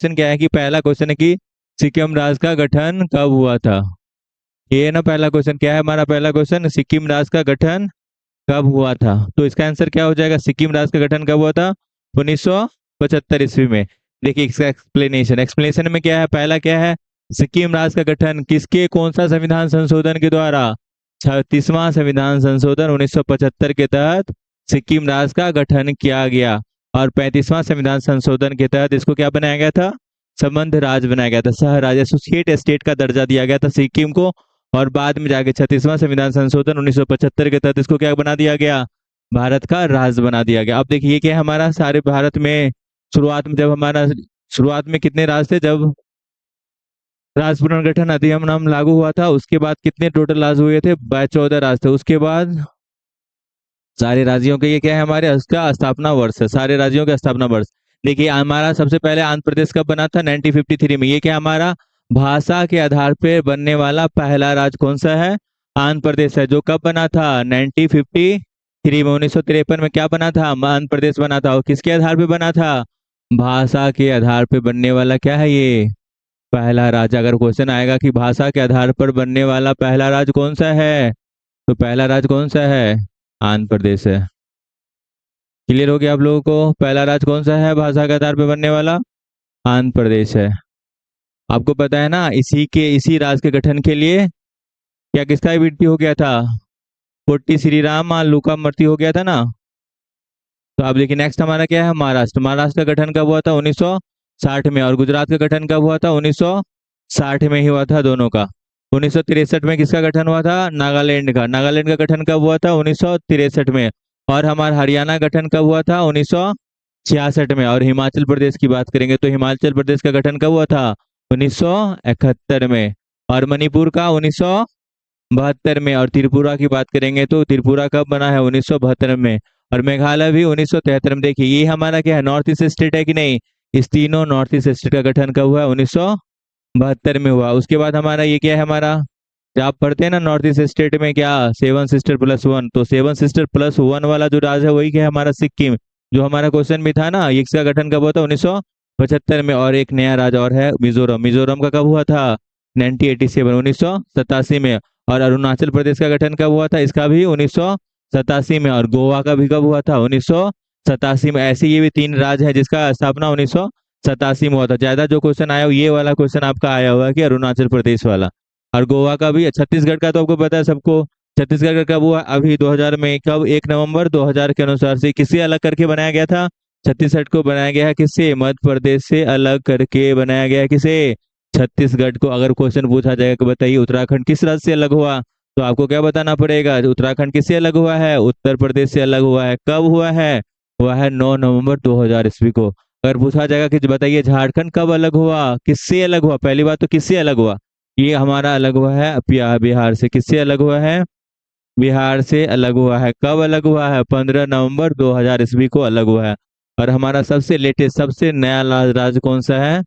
Question क्या है कि पहला क्वेश्चन है कि सिक्किम राज्य का गठन कब हुआ था। ये है ना पहला क्वेश्चन। क्या है हमारा पहला क्वेश्चन? सिक्किम राज्य का गठन कब हुआ था। तो इसका आंसर क्या हो जाएगा? सिक्किम राज्य का गठन कब हुआ था? 1975 ईस्वी में। देखिए इसका एक्सप्लेनेशन, एक्सप्लेनेशन में क्या है, पहला क्या है, सिक्किम राज्य का गठन किसके, कौन सा संविधान संशोधन के द्वारा? 36वां संविधान संशोधन 1975 के तहत सिक्किम राज्य का गठन किया गया। और 35वां संविधान संशोधन के तहत इसको क्या बनाया गया था? संबंध राज्य बनाया गया था, सह राज्य एसोसिएट स्टेट का दर्जा दिया गया था सिक्किम को। और बाद में जाके 36वां संविधान संशोधन 1975 के तहत इसको क्या बना दिया गया? भारत का राज्य बना दिया गया। अब देखिए क्या है हमारा, सारे भारत में शुरुआत में जब हमारा शुरुआत में कितने राज्य थे? जब राज्य पुनर्गठन अधिनियम नाम लागू हुआ था उसके बाद कितने टोटल राज्य हुए थे? 14 राज्य थे। उसके बाद सारे राज्यों के, ये क्या है हमारे उसका स्थापना वर्ष है, सारे राज्यों का स्थापना वर्ष। देखिए हमारा सबसे पहले आंध्र प्रदेश कब बना था? 1953 में। ये क्या हमारा भाषा के आधार पर बनने वाला पहला राज्य कौन सा है? आंध्र प्रदेश है। जो कब बना था? 1953 में। 1953 में क्या बना था? आंध्र प्रदेश बना था। और किसके आधार पर बना था? भाषा के आधार पर बनने वाला क्या है ये? पहला राज्य। अगर क्वेश्चन आएगा कि भाषा के आधार पर बनने वाला पहला राज्य कौन सा है, तो पहला राज्य कौन सा है? आंध्र प्रदेश है। क्लियर हो गया आप लोगों को? पहला राज्य कौन सा है भाषा के आधार पर बनने वाला? आंध्र प्रदेश है। आपको पता है ना, इसी राज्य के गठन के लिए क्या किसका मृत्यु हो गया था? पोट्टी श्रीराम लूका मृत्यु हो गया था ना। तो आप देखिए नेक्स्ट हमारा क्या है? महाराष्ट्र। महाराष्ट्र का गठन कब हुआ था? 1960 में। और गुजरात का गठन कब हुआ था? 1960 में ही हुआ था दोनों का। 1963 में किसका गठन हुआ था? नागालैंड का। नागालैंड का गठन कब हुआ था? 1963 में। और हमारा हरियाणा गठन कब हुआ था? 1966 में। और हिमाचल प्रदेश की बात करेंगे तो हिमाचल प्रदेश का गठन कब हुआ था? 1971 में। और मणिपुर का 1972 में। और त्रिपुरा की बात करेंगे तो त्रिपुरा कब बना है? 1972 में। और मेघालय भी 1973 में। देखिए ये हमारा क्या है, नॉर्थ ईस्ट स्टेट है कि नहीं? इस तीनों नॉर्थ ईस्ट स्टेट का गठन कब हुआ है? 1972 में हुआ। उसके बाद हमारा ये क्या है हमारा, जब आप पढ़ते हैं ना नॉर्थ ईस्ट स्टेट में क्या, 7 सिस्टर+1, तो 7 सिस्टर+1 वाला जो राज्य है वही क्या है हमारा? सिक्किम। जो हमारा क्वेश्चन भी था ना, इसका गठन कब हुआ था? 1975 में। और एक नया राज्य और है मिजोरम। मिजोरम का कब हुआ था? 1987, 1987 में। और अरुणाचल प्रदेश का गठन कब हुआ था? इसका भी 1987 में। और गोवा का भी कब हुआ था? 1987 में। ऐसे ये भी 3 राज्य है जिसका स्थापना 1987 में हुआ था। ज्यादा जो क्वेश्चन आया ये वाला क्वेश्चन आपका आया हुआ है कि अरुणाचल प्रदेश वाला। और गोवा का भी। छत्तीसगढ़ का तो आपको पता है सबको, छत्तीसगढ़ का कब हुआ? अभी 2000 में। कब? 1 नवंबर 2000 के अनुसार से किससे अलग करके बनाया गया था? छत्तीसगढ़ को बनाया गया है किससे? मध्य प्रदेश से अलग करके बनाया गया है। किसे? छत्तीसगढ़ को। अगर क्वेश्चन पूछा जाएगा कि बताइए उत्तराखंड किस राज्य से अलग हुआ, तो आपको क्या बताना पड़ेगा? उत्तराखंड किससे अलग हुआ है? उत्तर प्रदेश से अलग हुआ है। कब हुआ है? हुआ है 9 नवंबर 2000 ईस्वी को। अगर पूछा जाएगा कि बताइए झारखंड कब अलग हुआ, किससे अलग हुआ, पहली बात तो किससे अलग हुआ? ये हमारा अलग हुआ है बिहार से। किससे अलग हुआ है? बिहार से अलग हुआ है। कब अलग हुआ है? 15 नवंबर 2000 ईस्वी को अलग हुआ है। और हमारा सबसे लेटेस्ट सबसे नया राज्य कौन सा है?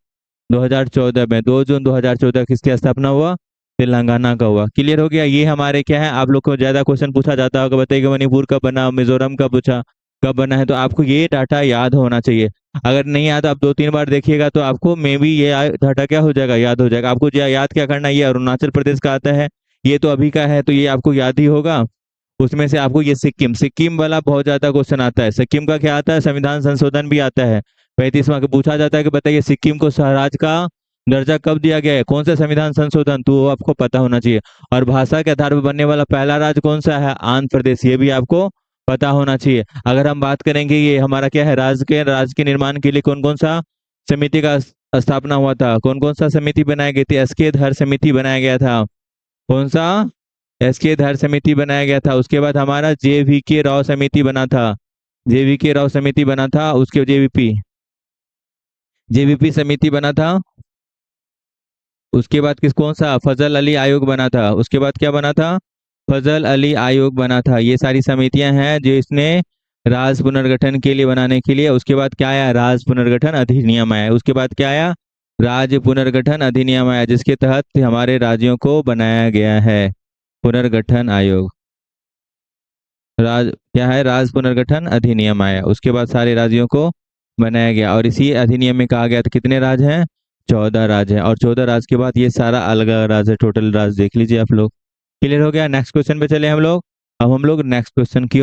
2014 में। 2 जून 2014 किसकी स्थापना हुआ? तेलंगाना का हुआ। क्लियर हो गया? ये हमारे क्या है, आप लोग को ज्यादा क्वेश्चन पूछा जाता होगा, बताइए मणिपुर कब बना, मिजोरम का पूछा कब बना है, तो आपको ये डाटा याद होना चाहिए। अगर नहीं याद, आप 2-3 बार देखिएगा तो आपको मे बी ये डाटा क्या हो जाएगा, याद हो जाएगा। आपको याद क्या करना है, ये अरुणाचल प्रदेश का आता है, ये तो अभी का है तो ये आपको याद ही होगा। उसमें से आपको ये सिक्किम सिक्किम वाला बहुत ज्यादा क्वेश्चन आता है। सिक्किम का क्या आता है? संविधान संशोधन भी आता है। 35वां का पूछा जाता है कि बताइए सिक्किम को स्वराज का दर्जा कब दिया गया है, कौन सा संविधान संशोधन, तो वो आपको पता होना चाहिए। और भाषा के आधार पर बनने वाला पहला राज्य कौन सा है? आंध्र प्रदेश, ये भी आपको पता होना चाहिए। अगर हम बात करेंगे ये हमारा क्या है, राज्य के निर्माण के लिए कौन कौन सा समिति का स्थापना हुआ था, कौन कौन सा समिति बनाई गई थी? एसके धर समिति बनाया गया था। कौन सा? एसके धर समिति बनाया गया था। उसके बाद हमारा JVK राव समिति बना था। JVK राव समिति बना था। उसके जेवीपी जेवीपी समिति बना था। उसके बाद कौन सा? फजल अली आयोग बना था। उसके बाद क्या बना था? फजल अली आयोग बना था। ये सारी समितियां हैं जो इसने राज्य पुनर्गठन के लिए बनाने के लिए। उसके बाद क्या आया? राज्य पुनर्गठन अधिनियम आया। उसके बाद क्या आया? राज्य पुनर्गठन अधिनियम आया, जिसके तहत हमारे राज्यों को बनाया गया है पुनर्गठन आयोग। क्या है? राज्य पुनर्गठन अधिनियम आया। उसके बाद सारे राज्यों को बनाया गया और इसी अधिनियम में कहा गया था कितने राज हैं, 14 राज हैं। और 14 राज के बाद ये सारा अलग अलग राज है, टोटल राज देख लीजिए आप लोग। क्लियर हो गया। नेक्स्ट क्वेश्चन पे चले हम लोग। अब हम लोग नेक्स्ट क्वेश्चन की